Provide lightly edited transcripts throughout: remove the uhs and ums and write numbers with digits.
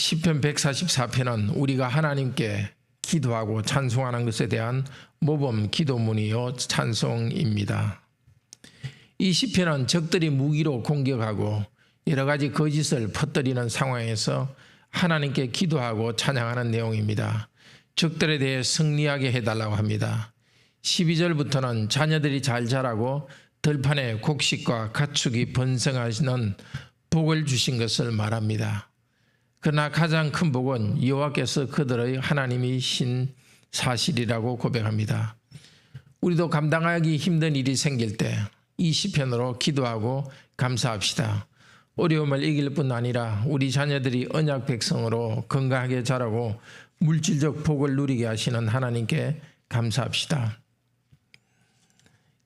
시편 144편은 우리가 하나님께 기도하고 찬송하는 것에 대한 모범 기도문이요 찬송입니다. 이 시편은 적들이 무기로 공격하고 여러 가지 거짓을 퍼뜨리는 상황에서 하나님께 기도하고 찬양하는 내용입니다. 적들에 대해 승리하게 해달라고 합니다. 12절부터는 자녀들이 잘 자라고 들판에 곡식과 가축이 번성하시는 복을 주신 것을 말합니다. 그러나 가장 큰 복은 여호와께서 그들의 하나님이신 사실이라고 고백합니다. 우리도 감당하기 힘든 일이 생길 때 이 시편으로 기도하고 감사합시다. 어려움을 이길 뿐 아니라 우리 자녀들이 언약 백성으로 건강하게 자라고 물질적 복을 누리게 하시는 하나님께 감사합시다.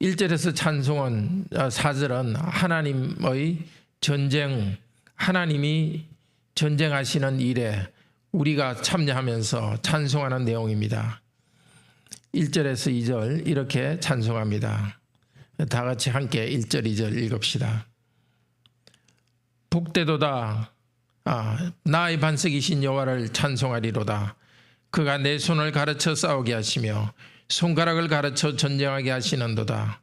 1절에서 찬송은 4절은 하나님의 전쟁, 하나님이 전쟁하시는 일에 우리가 참여하면서 찬송하는 내용입니다. 1절에서 2절 이렇게 찬송합니다. 다 같이 함께 1절, 2절 읽읍시다. 복되도다. 나의 반석이신 여호와를 찬송하리로다. 그가 내 손을 가르쳐 싸우게 하시며 손가락을 가르쳐 전쟁하게 하시는도다.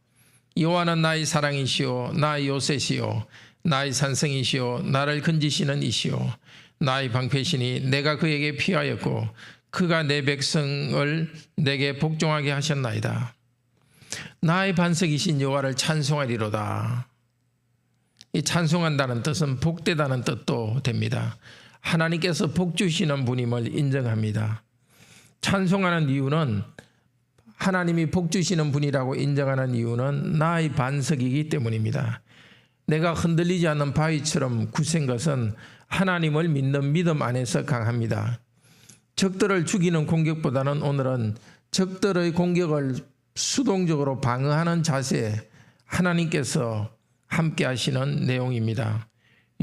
여호와는 나의 사랑이시오 나의 요새시오 나의 산성이시오 나를 건지시는 이시오 나의 방패시니 내가 그에게 피하였고 그가 내 백성을 내게 복종하게 하셨나이다. 나의 반석이신 여호와를 찬송하리로다. 이 찬송한다는 뜻은 복되다는 뜻도 됩니다. 하나님께서 복 주시는 분임을 인정합니다. 찬송하는 이유는 하나님이 복 주시는 분이라고 인정하는 이유는 나의 반석이기 때문입니다. 내가 흔들리지 않는 바위처럼 굳은 것은 하나님을 믿는 믿음 안에서 강합니다. 적들을 죽이는 공격보다는 오늘은 적들의 공격을 수동적으로 방어하는 자세에 하나님께서 함께 하시는 내용입니다.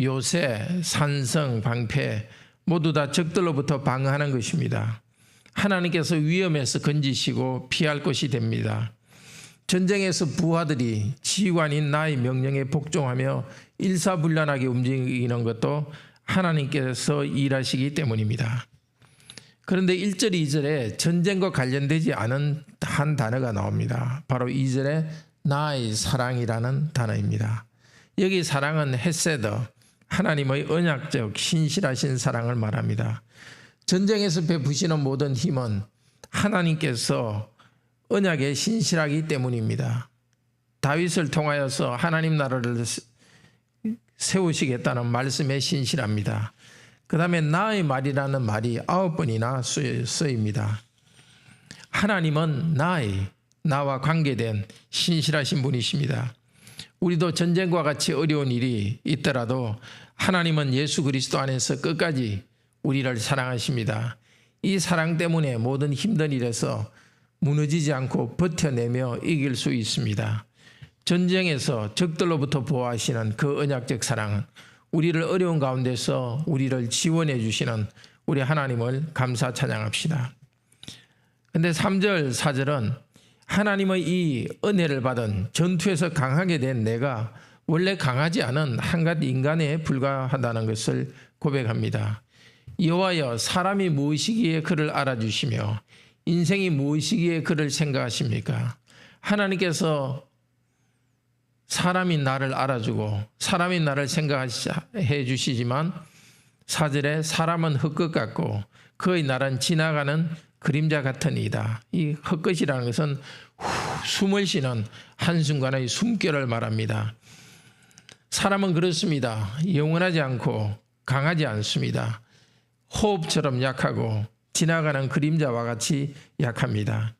요새, 산성, 방패 모두 다 적들로부터 방어하는 것입니다. 하나님께서 위험에서 건지시고 피할 것이 됩니다. 전쟁에서 부하들이 지휘관인 나의 명령에 복종하며 일사불란하게 움직이는 것도 하나님께서 일하시기 때문입니다. 그런데 1절, 2절에 전쟁과 관련되지 않은 한 단어가 나옵니다. 바로 2절에 나의 사랑이라는 단어입니다. 여기 사랑은 헤세더, 하나님의 언약적 신실하신 사랑을 말합니다. 전쟁에서 베푸시는 모든 힘은 하나님께서 언약에 신실하기 때문입니다. 다윗을 통하여서 하나님 나라를 세우시겠다는 말씀에 신실합니다. 그 다음에 나의 말이라는 말이 9번이나 쓰입니다. 하나님은 나와 관계된 신실하신 분이십니다. 우리도 전쟁과 같이 어려운 일이 있더라도 하나님은 예수 그리스도 안에서 끝까지 우리를 사랑하십니다. 이 사랑 때문에 모든 힘든 일에서 무너지지 않고 버텨내며 이길 수 있습니다. 전쟁에서 적들로부터 보호하시는 그 언약적 사랑은 우리를 어려운 가운데서 우리를 지원해 주시는 우리 하나님을 감사 찬양합시다. 그런데 3절, 4절은 하나님의 이 은혜를 받은 전투에서 강하게 된 내가 원래 강하지 않은 한갓 인간에 불과하다는 것을 고백합니다. 여호와여, 사람이 무엇이기에 그를 알아주시며 인생이 무엇이기에 그를 생각하십니까? 하나님께서 사람이 나를 알아주고 사람이 나를 생각해 주시지만 4절에 사람은 흙것 같고 그의 날은 지나가는 그림자 같은 이다. 이 흙것이라는 것은 숨을 쉬는 한순간의 숨결을 말합니다. 사람은 그렇습니다. 영원하지 않고 강하지 않습니다. 호흡처럼 약하고 지나가는 그림자와 같이 약합니다.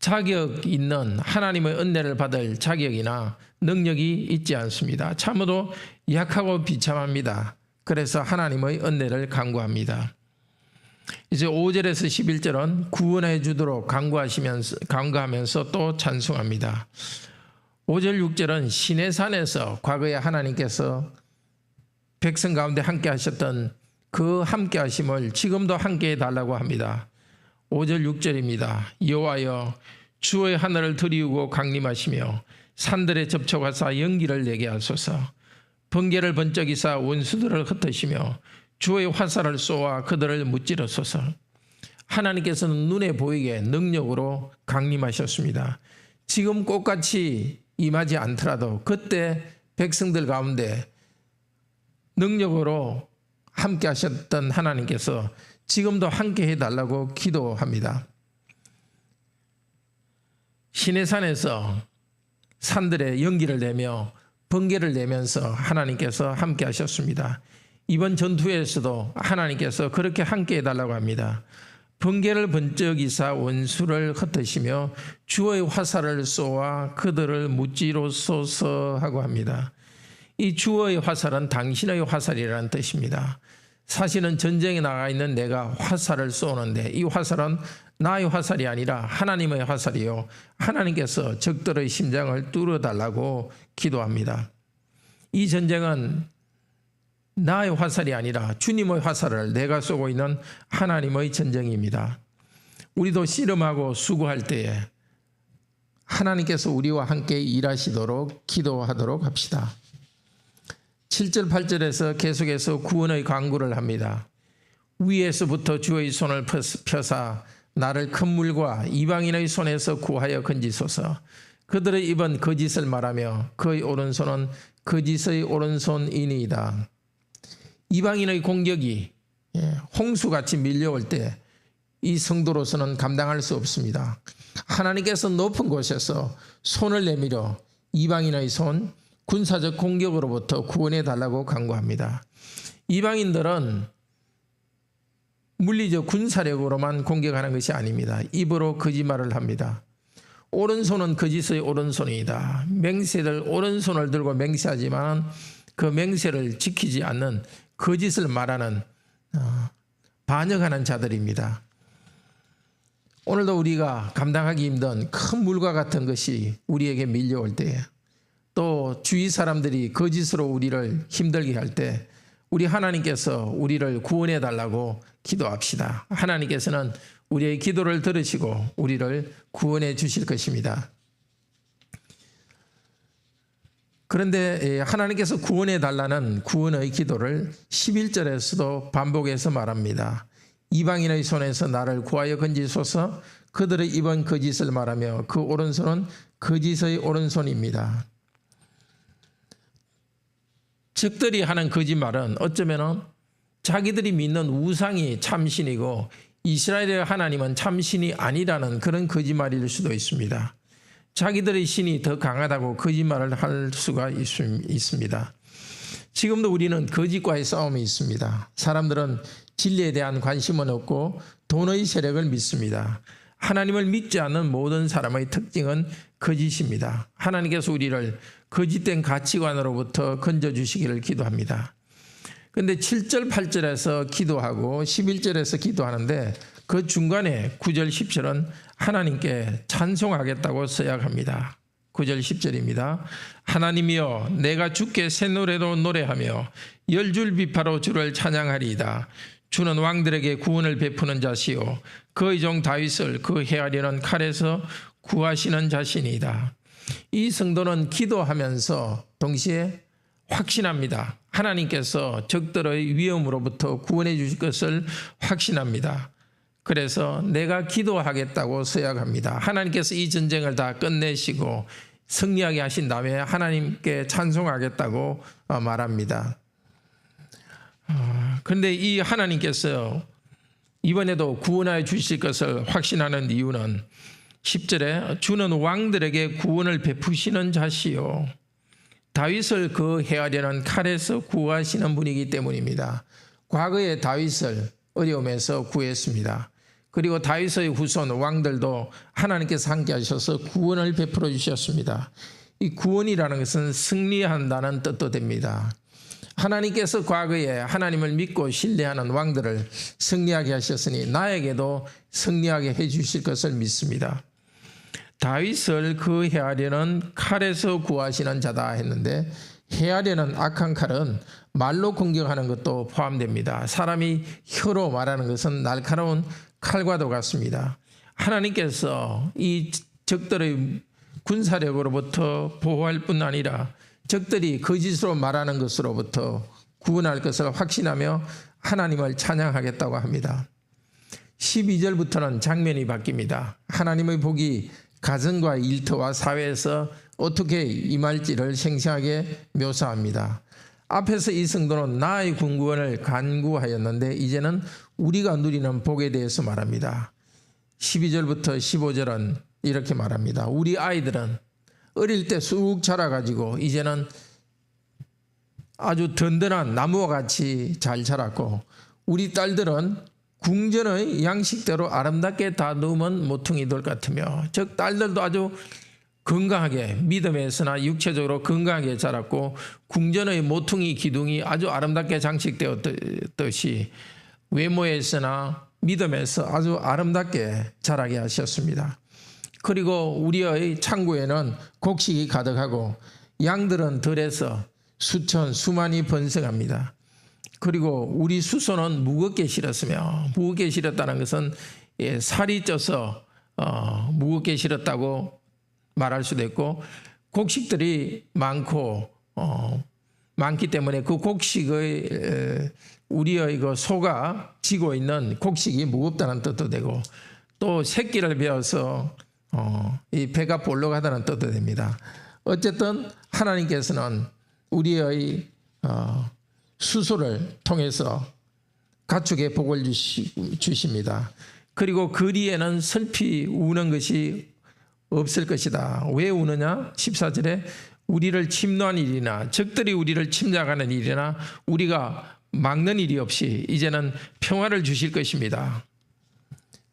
자격 있는 하나님의 은혜를 받을 자격이나 능력이 있지 않습니다. 참으로 약하고 비참합니다. 그래서 하나님의 은혜를 간구합니다. 이제 5절에서 11절은 구원해 주도록 간구하면서 또 찬송합니다. 5절, 6절은 시내산에서 과거에 하나님께서 백성 가운데 함께 하셨던 그 함께 하심을 지금도 함께 해달라고 합니다. 5절, 6절입니다. 여호와여, 주의 하늘을 들이우고 강림하시며 산들에 접촉하사 연기를 내게 하소서. 번개를 번쩍이사 원수들을 흩으시며 주의 화살을 쏘아 그들을 무찌르소서. 하나님께서는 눈에 보이게 능력으로 강림하셨습니다. 지금 꽃같이 임하지 않더라도 그때 백성들 가운데 능력으로 함께 하셨던 하나님께서 지금도 함께 해달라고 기도합니다. 시내산에서 산들에 연기를 내며 번개를 내면서 하나님께서 함께 하셨습니다. 이번 전투에서도 하나님께서 그렇게 함께 해달라고 합니다. 번개를 번쩍이사 원수를 흩으시며 주의 화살을 쏘아 그들을 무찌르소서 하고 합니다. 이 주의 화살은 당신의 화살이라는 뜻입니다. 사실은 전쟁에 나가 있는 내가 화살을 쏘는데 이 화살은 나의 화살이 아니라 하나님의 화살이요, 하나님께서 적들의 심장을 뚫어달라고 기도합니다. 이 전쟁은 나의 화살이 아니라 주님의 화살을 내가 쏘고 있는 하나님의 전쟁입니다. 우리도 씨름하고 수고할 때에 하나님께서 우리와 함께 일하시도록 기도하도록 합시다. 7절 8절에서 계속해서 구원의 간구를 합니다. 위에서부터 주의 손을 펴사 나를 큰 물과 이방인의 손에서 구하여 건지소서. 그들의 입은 거짓을 말하며 그의 오른손은 거짓의 오른손이니이다. 이방인의 공격이 홍수같이 밀려올 때 이 성도로서는 감당할 수 없습니다. 하나님께서 높은 곳에서 손을 내밀어 이방인의 손, 군사적 공격으로부터 구원해 달라고 간구합니다. 이방인들은 물리적 군사력으로만 공격하는 것이 아닙니다. 입으로 거짓말을 합니다. 오른손은 거짓의 오른손이다. 맹세들 오른손을 들고 맹세하지만 그 맹세를 지키지 않는 거짓을 말하는 반역하는 자들입니다. 오늘도 우리가 감당하기 힘든 큰 물과 같은 것이 우리에게 밀려올 때에, 또 주위 사람들이 거짓으로 우리를 힘들게 할 때 우리 하나님께서 우리를 구원해 달라고 기도합시다. 하나님께서는 우리의 기도를 들으시고 우리를 구원해 주실 것입니다. 그런데 하나님께서 구원해 달라는 구원의 기도를 11절에서도 반복해서 말합니다. 이방인의 손에서 나를 구하여 건지소서. 그들의 입은 거짓을 말하며 그 오른손은 거짓의 오른손입니다. 적들이 하는 거짓말은 어쩌면 자기들이 믿는 우상이 참신이고 이스라엘의 하나님은 참신이 아니라는 그런 거짓말일 수도 있습니다. 자기들의 신이 더 강하다고 거짓말을 할 수가 있습니다. 지금도 우리는 거짓과의 싸움이 있습니다. 사람들은 진리에 대한 관심은 없고 돈의 세력을 믿습니다. 하나님을 믿지 않는 모든 사람의 특징은 거짓입니다. 하나님께서 우리를 거짓된 가치관으로부터 건져주시기를 기도합니다. 그런데 7절 8절에서 기도하고 11절에서 기도하는데 그 중간에 9절 10절은 하나님께 찬송하겠다고 서약합니다. 9절 10절입니다. 하나님이여 내가 주께 새 노래로 노래하며 열줄 비파로 주를 찬양하리이다. 주는 왕들에게 구원을 베푸는 자시요 그의 종 다윗을 그 헤아리는 칼에서 구하시는 자신이다. 이 성도는 기도하면서 동시에 확신합니다. 하나님께서 적들의 위험으로부터 구원해 주실 것을 확신합니다. 그래서 내가 기도하겠다고 서약합니다. 하나님께서 이 전쟁을 다 끝내시고 승리하게 하신 다음에 하나님께 찬송하겠다고 말합니다. 그런데 이 하나님께서 이번에도 구원하여 주실 것을 확신하는 이유는 10절에 주는 왕들에게 구원을 베푸시는 자시요 다윗을 그 헤아리는 칼에서 구하시는 분이기 때문입니다. 과거에 다윗을 어려움에서 구했습니다. 그리고 다윗의 후손 왕들도 하나님께서 함께 하셔서 구원을 베풀어 주셨습니다. 이 구원이라는 것은 승리한다는 뜻도 됩니다. 하나님께서 과거에 하나님을 믿고 신뢰하는 왕들을 승리하게 하셨으니 나에게도 승리하게 해 주실 것을 믿습니다. 다윗을 그 헤아리는 칼에서 구하시는 자다 했는데 헤아리는 악한 칼은 말로 공격하는 것도 포함됩니다. 사람이 혀로 말하는 것은 날카로운 칼과도 같습니다. 하나님께서 이 적들의 군사력으로부터 보호할 뿐 아니라 적들이 거짓으로 말하는 것으로부터 구원할 것을 확신하며 하나님을 찬양하겠다고 합니다. 12절부터는 장면이 바뀝니다. 하나님의 복이 가정과 일터와 사회에서 어떻게 임할지를 생생하게 묘사합니다. 앞에서 이 성도는 나의 구원을 간구하였는데 이제는 우리가 누리는 복에 대해서 말합니다. 12절부터 15절은 이렇게 말합니다. 우리 아이들은 어릴 때 쑥 자라가지고 이제는 아주 든든한 나무와 같이 잘 자랐고, 우리 딸들은 궁전의 양식대로 아름답게 다듬은 모퉁이들 같으며, 즉 딸들도 아주 건강하게 믿음에서나 육체적으로 건강하게 자랐고 궁전의 모퉁이 기둥이 아주 아름답게 장식되었듯이 외모에서나 믿음에서 아주 아름답게 자라게 하셨습니다. 그리고 우리의 창고에는 곡식이 가득하고 양들은 들에서 수천 수만이 번성합니다. 그리고 우리 수소는 무겁게 실었으며, 무겁게 실었다는 것은 살이 쪄서 무겁게 실었다고 말할 수도 있고, 곡식들이 많기 때문에 그 곡식의 우리의 그 소가 지고 있는 곡식이 무겁다는 뜻도 되고, 또 새끼를 베어서 이 배가 볼록하다는 뜻도 됩니다. 어쨌든 하나님께서는 우리의 수소를 통해서 가축의 복을 주십니다. 그리고 거리에는 슬피 우는 것이 없을 것이다. 왜 우느냐? 14절에 우리를 침노한 일이나 적들이 우리를 침략하는 일이나 우리가 막는 일이 없이 이제는 평화를 주실 것입니다.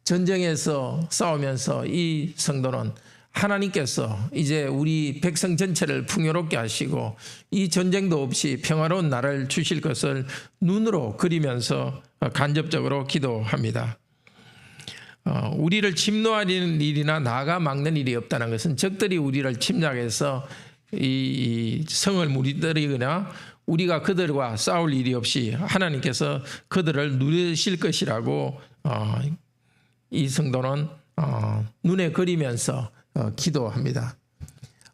전쟁에서 싸우면서 이 성도는 하나님께서 이제 우리 백성 전체를 풍요롭게 하시고 이 전쟁도 없이 평화로운 나라를 주실 것을 눈으로 그리면서 간접적으로 기도합니다. 우리를 침노하는 일이나 나가 막는 일이 없다는 것은 적들이 우리를 침략해서 이 성을 무너뜨리거나 우리가 그들과 싸울 일이 없이 하나님께서 그들을 누리실 것이라고 이 성도는 눈에 그리면서 기도합니다.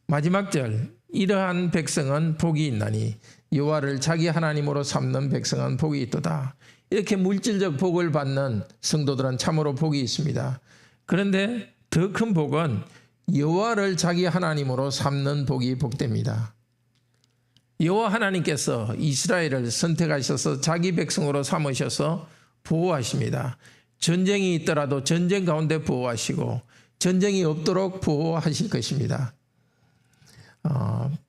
마지막 절, 이러한 백성은 복이 있나니 여호와를 자기 하나님으로 삼는 백성은 복이 있도다. 이렇게 물질적 복을 받는 성도들은 참으로 복이 있습니다. 그런데 더 큰 복은 여호와를 자기 하나님으로 삼는 복이 복됩니다. 여호와 하나님께서 이스라엘을 선택하셔서 자기 백성으로 삼으셔서 보호하십니다. 전쟁이 있더라도 전쟁 가운데 보호하시고 전쟁이 없도록 보호하실 것입니다.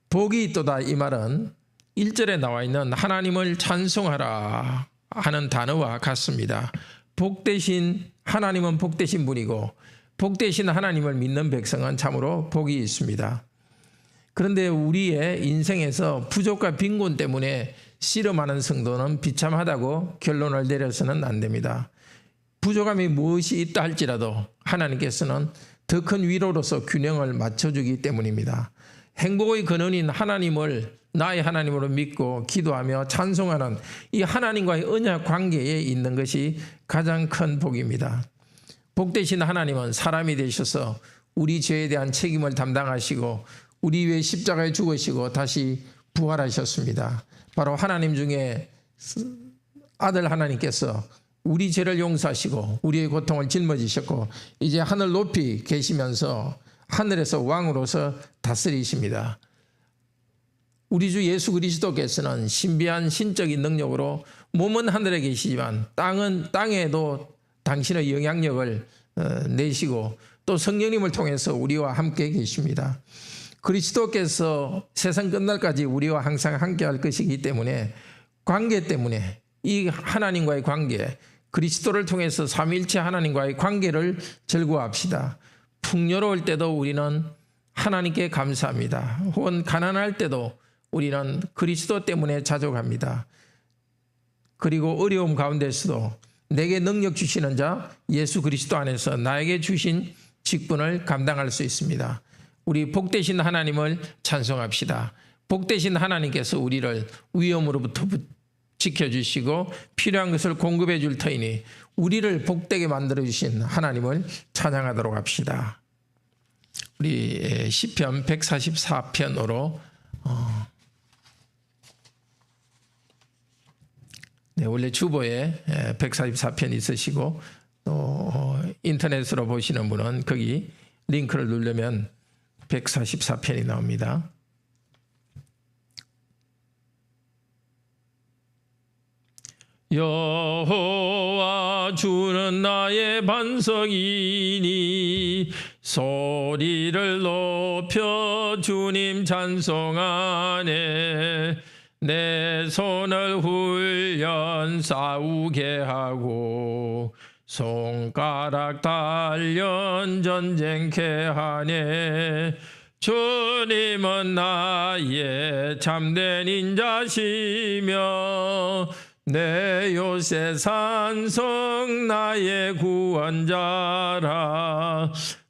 복이 있도다 이 말은 1절에 나와 있는 하나님을 찬송하라 하는 단어와 같습니다. 복되신 하나님은 복되신 분이고 복되신 하나님을 믿는 백성은 참으로 복이 있습니다. 그런데 우리의 인생에서 부족과 빈곤 때문에 씨름하는 성도는 비참하다고 결론을 내려서는 안 됩니다. 부족함이 무엇이 있다 할지라도 하나님께서는 더 큰 위로로서 균형을 맞춰주기 때문입니다. 행복의 근원인 하나님을 나의 하나님으로 믿고 기도하며 찬송하는 이 하나님과의 언약 관계에 있는 것이 가장 큰 복입니다. 복되신 하나님은 사람이 되셔서 우리 죄에 대한 책임을 담당하시고 우리 위해 십자가에 죽으시고 다시 부활하셨습니다. 바로 하나님 중에 아들 하나님께서 우리 죄를 용서하시고 우리의 고통을 짊어지셨고 이제 하늘 높이 계시면서 하늘에서 왕으로서 다스리십니다. 우리 주 예수 그리스도께서는 신비한 신적인 능력으로 몸은 하늘에 계시지만 땅에도 당신의 영향력을 내시고 또 성령님을 통해서 우리와 함께 계십니다. 그리스도께서 세상 끝날까지 우리와 항상 함께 할 것이기 때문에 관계 때문에 이 하나님과의 관계, 그리스도를 통해서 삼위일체 하나님과의 관계를 즐거워합시다. 풍요로울 때도 우리는 하나님께 감사합니다. 혹은 가난할 때도 우리는 그리스도 때문에 자족합니다. 그리고 어려움 가운데서도 내게 능력 주시는 자 예수 그리스도 안에서 나에게 주신 직분을 감당할 수 있습니다. 우리 복되신 하나님을 찬송합시다. 복되신 하나님께서 우리를 위험으로부터 지켜주시고 필요한 것을 공급해 줄 터이니 우리를 복되게 만들어주신 하나님을 찬양하도록 합시다. 우리 시편 144편으로 네, 원래 주보에 144편 있으시고 또 인터넷으로 보시는 분은 거기 링크를 누르면 144편이 나옵니다. 여호와 주는 나의 반석이니 소리를 높여 주님 찬송하네. 내 손을 훈련 싸우게 하고 손가락 단련 전쟁케 하네. 주님은 나의 참된 인자시며 내 요새 산성 나의 구원자라.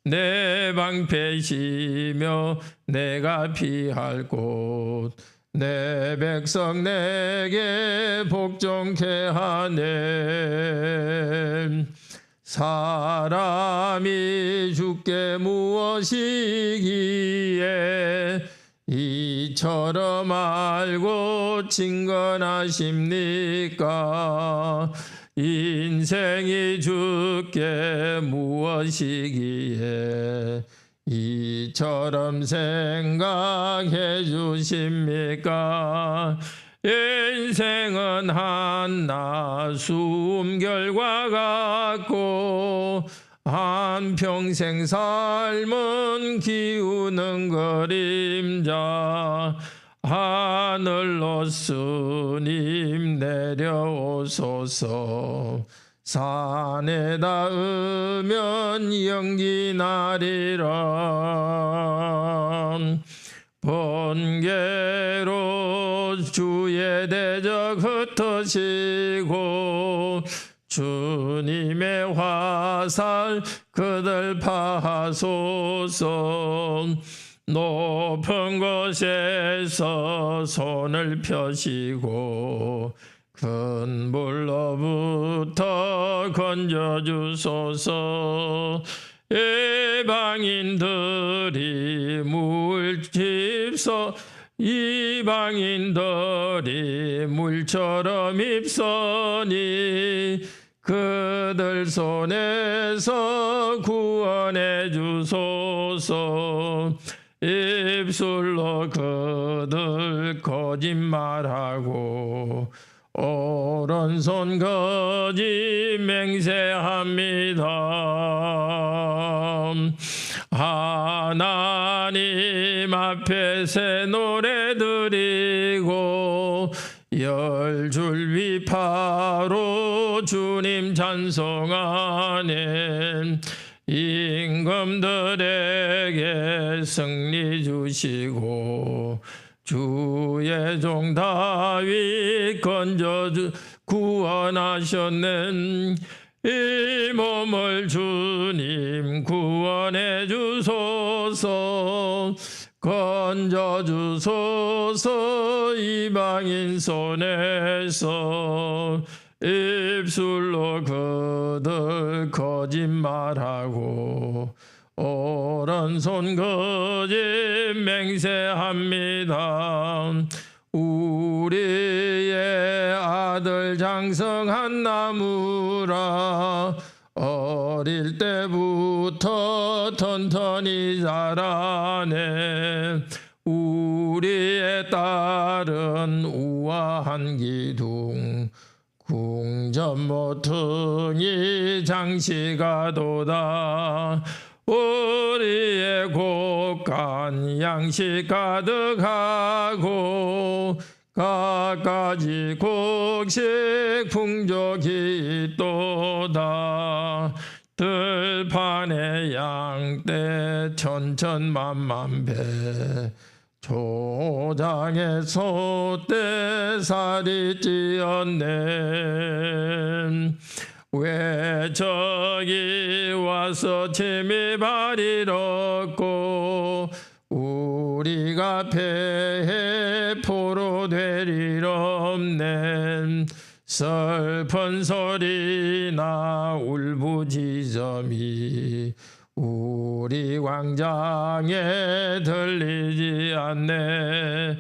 내 방패시며 내가 피할 곳 내 백성 내게 복종케 하네. 사람이 주께 무엇이기에 이처럼 알고 진건하십니까? 인생이 주께 무엇이기에 이처럼 생각해 주십니까? 인생은 한낮 숨결과 같고 한평생 삶은 기우는 그림자. 하늘로 스님 내려오소서. 산에 닿으면 연기 나리라. 번개로 주의 대적 흩으시고 주님의 화살 그들 파하소서. 높은 곳에서 손을 펴시고 큰 물로부터 건져주소서. 이방인들이 이방인들이 물처럼 입서니 그들 손에서 구원해 주소서. 입술로 그들 거짓말하고 오른손 거짓 맹세합니다. 하나님 앞에 새 노래 드리고 열줄 비파로 주님 찬송하네. 임금들에게 승리 주시고 주의 종 다윗 구원하셨네. 이 몸을 주님 구원해 주소서. 건져 주소서. 이방인 손에서 입술로 그들 거짓말하고 오른손 거짓 맹세합니다. 우리의 아들 장성한 나무라. 어릴 때부터 튼튼히 자라네. 우리의 딸은 우아한 기둥 궁전 모퉁이 장식하도다. 우리의 곳간 양식 가득하고 갖가지 곡식 풍족이 있도다. 들판에 양떼 천천만만배 초장에 소떼 살이 찌었네. 왜 저기 와서 침입할 일 없고 우리가 배에 포로 될 일 없네. 슬픈 소리나 울부짖음이 우리 광장에 들리지 않네.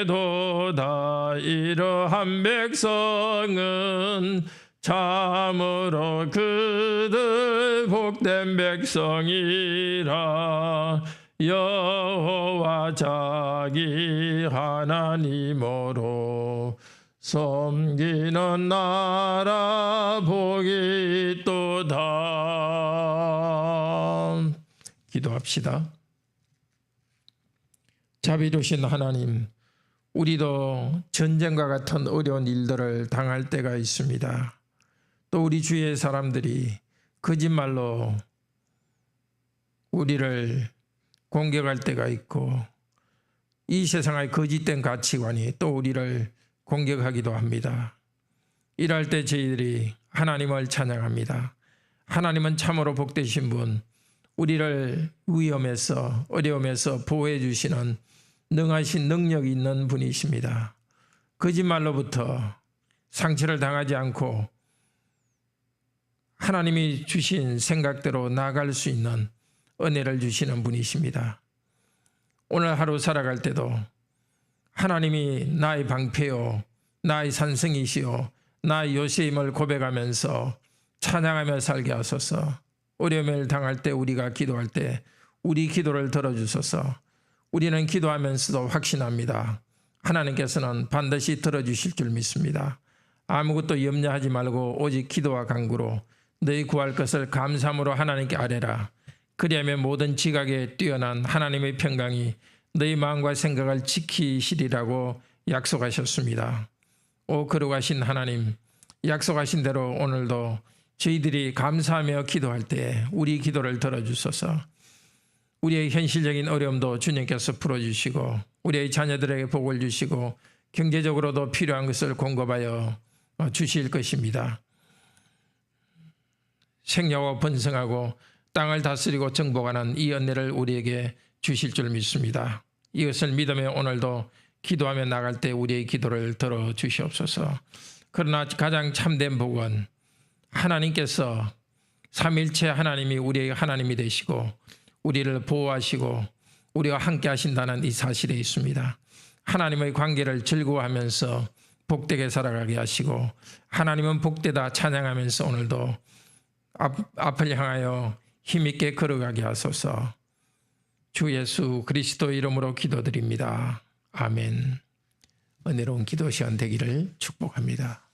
복되도다. 이러한 백성은 참으로 그들 복된 백성이라. 여호와 자기 하나님으로 섬기는 나라 복이 있도다. 기도합시다. 자비로우신 하나님, 우리도 전쟁과 같은 어려운 일들을 당할 때가 있습니다. 또 우리 주위의 사람들이 거짓말로 우리를 공격할 때가 있고, 이 세상의 거짓된 가치관이 또 우리를 공격하기도 합니다. 이럴 때 저희들이 하나님을 찬양합니다. 하나님은 참으로 복되신 분, 우리를 위험에서 어려움에서 보호해 주시는 능하신 능력이 있는 분이십니다. 거짓말로부터 상처를 당하지 않고 하나님이 주신 생각대로 나아갈 수 있는 은혜를 주시는 분이십니다. 오늘 하루 살아갈 때도 하나님이 나의 방패요, 나의 산성이시요, 나의 요새임을 고백하면서 찬양하며 살게 하소서. 어려움을 당할 때, 우리가 기도할 때 우리 기도를 들어주소서. 우리는 기도하면서도 확신합니다. 하나님께서는 반드시 들어주실 줄 믿습니다. 아무것도 염려하지 말고 오직 기도와 간구로 너희 구할 것을 감사함으로 하나님께 아뢰라. 그리하면 모든 지각에 뛰어난 하나님의 평강이 너희 마음과 생각을 지키시리라고 약속하셨습니다. 오 거룩하신 하나님, 약속하신 대로 오늘도 저희들이 감사하며 기도할 때 우리 기도를 들어주소서. 우리의 현실적인 어려움도 주님께서 풀어주시고 우리의 자녀들에게 복을 주시고 경제적으로도 필요한 것을 공급하여 주실 것입니다. 생육하고 번성하고 땅을 다스리고 정복하는 이 은혜를 우리에게 주실 줄 믿습니다. 이것을 믿으며 오늘도 기도하며 나갈 때 우리의 기도를 들어주시옵소서. 그러나 가장 참된 복은 하나님께서 삼일체 하나님이 우리의 하나님이 되시고 우리를 보호하시고 우리와 함께 하신다는 이 사실에 있습니다. 하나님의 관계를 즐거워하면서 복되게 살아가게 하시고 하나님은 복되다 찬양하면서 오늘도 앞을 향하여 힘있게 걸어가게 하소서. 주 예수 그리스도 이름으로 기도드립니다. 아멘. 은혜로운 기도 시간 되기를 축복합니다.